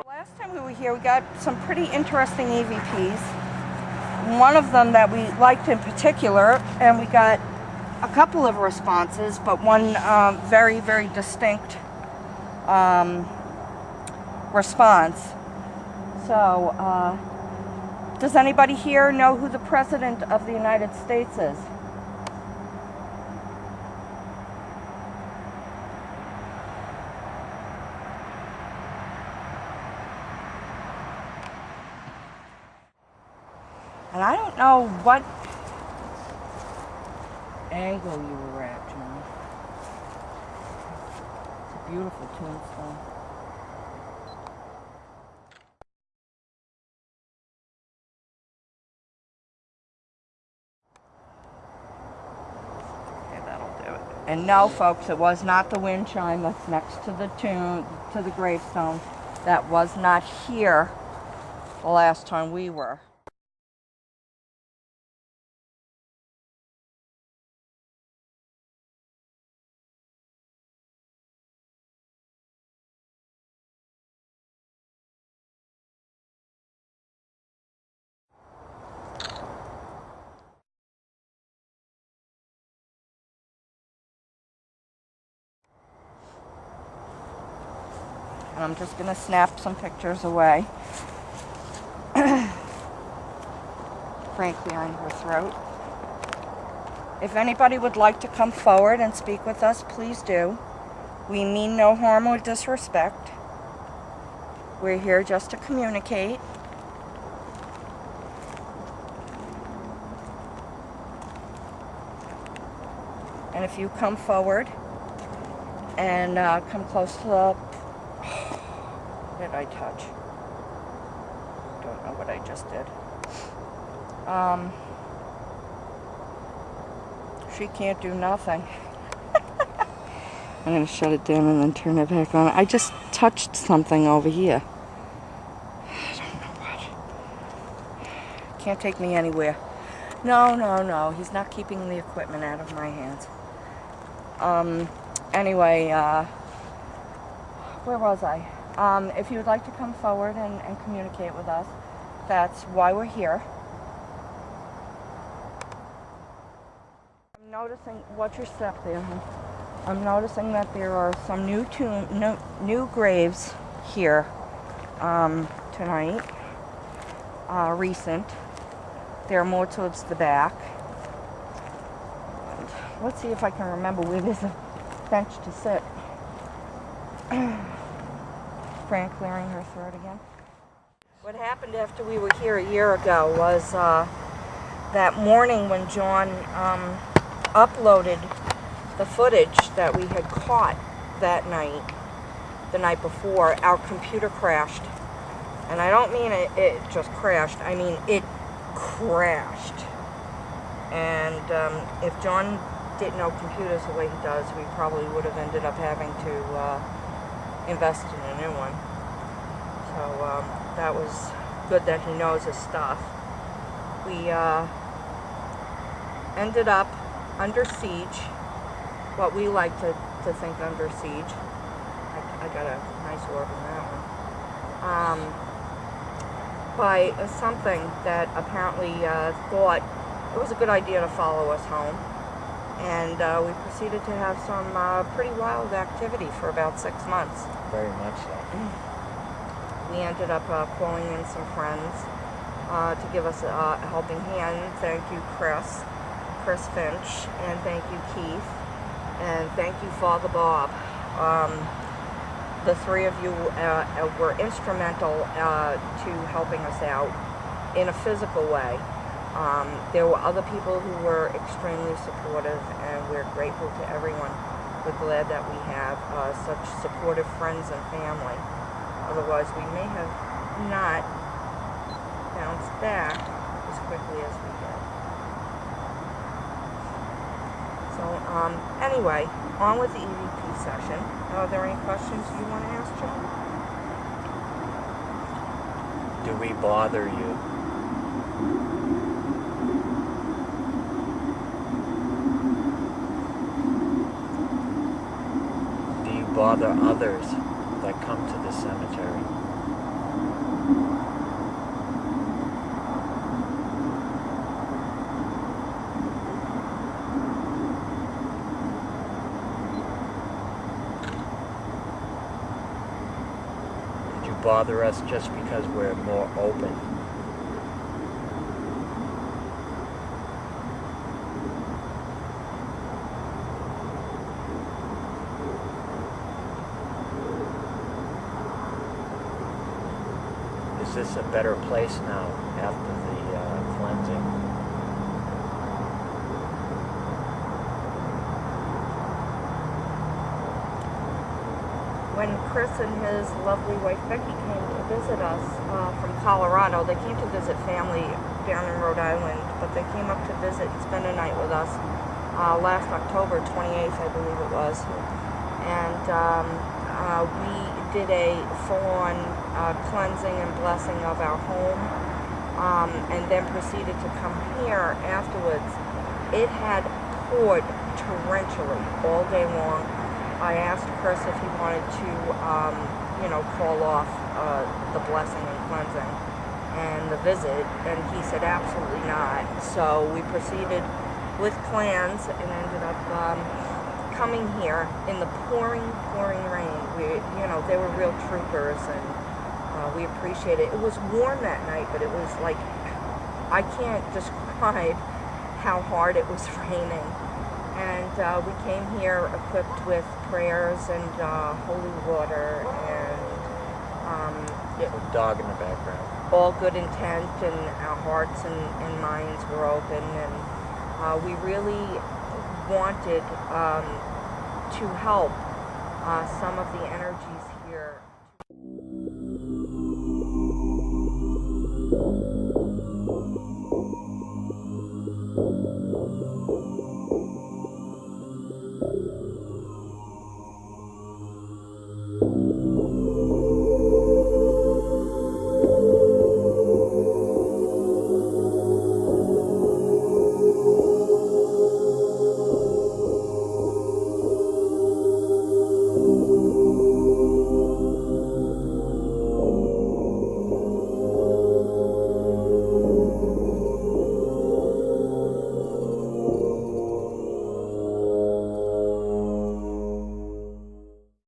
Last time we were here, we got some pretty interesting EVPs. One of them that we liked in particular, and we got a couple of responses, but one very, very distinct response. So, does anybody here know who the President of the United States is? And I don't know what angle you were at, John. It's a beautiful tombstone. Okay, that'll do it. And no, folks, it was not the wind chime that's next to the to the gravestone. That was not here the last time we were. And I'm just going to snap some pictures away. Frank behind her throat. If anybody would like to come forward and speak with us, please do. We mean no harm or disrespect. We're here just to communicate. And if you come forward and come close to the... What did I touch? Don't know what I just did. She can't do nothing. I'm going to shut it down and then turn it back on. I just touched something over here. I don't know what. Can't take me anywhere. No. He's not keeping the equipment out of my hands. Anyway, where was I? If you would like to come forward and communicate with us, that's why we're here. I'm noticing, watch your step there, huh? I'm noticing that there are some new graves here tonight, recent. They're more towards the back. And let's see if I can remember where there's a bench to sit. Fran clearing her throat again. What happened after we were here a year ago was that morning when John uploaded the footage that we had caught that night, the night before, our computer crashed. And I don't mean it just crashed, I mean it crashed. And if John didn't know computers the way he does, we probably would have ended up having to invest in a new one. So that was good that he knows his stuff. We ended up under siege, what we like to think under siege. I got a nice orb in that one. By something that apparently thought it was a good idea to follow us home. and we proceeded to have some pretty wild activity for about 6 months. Very much so. We ended up calling in some friends to give us a helping hand. Thank you, Chris Finch, and thank you, Keith, and thank you, Father Bob. The three of you were instrumental to helping us out in a physical way. There were other people who were extremely supportive, and we're grateful to everyone. We're glad that we have such supportive friends and family. Otherwise, we may have not bounced back as quickly as we did. So, anyway, on with the EVP session. Are there any questions you want to ask, John? Do we bother you? Do you bother others that come to the cemetery? Bother us just because we're more open? Is this a better place now after the cleansing? When Chris and his lovely wife Becky came to visit us from Colorado, they came to visit family down in Rhode Island, but they came up to visit and spend a night with us last October 28th, I believe it was. And we did a full-on cleansing and blessing of our home, and then proceeded to come here afterwards. It had poured torrentially all day long. I asked Chris if he wanted to, call off the blessing and cleansing and the visit, and he said absolutely not. So we proceeded with plans and ended up coming here in the pouring rain. They were real troopers, and we appreciate it. It was warm that night, but it was like, I can't describe how hard it was raining. And we came here equipped with prayers and holy water, and a dog in the background. All good intent, and our hearts and minds were open, and we really wanted to help some of the energies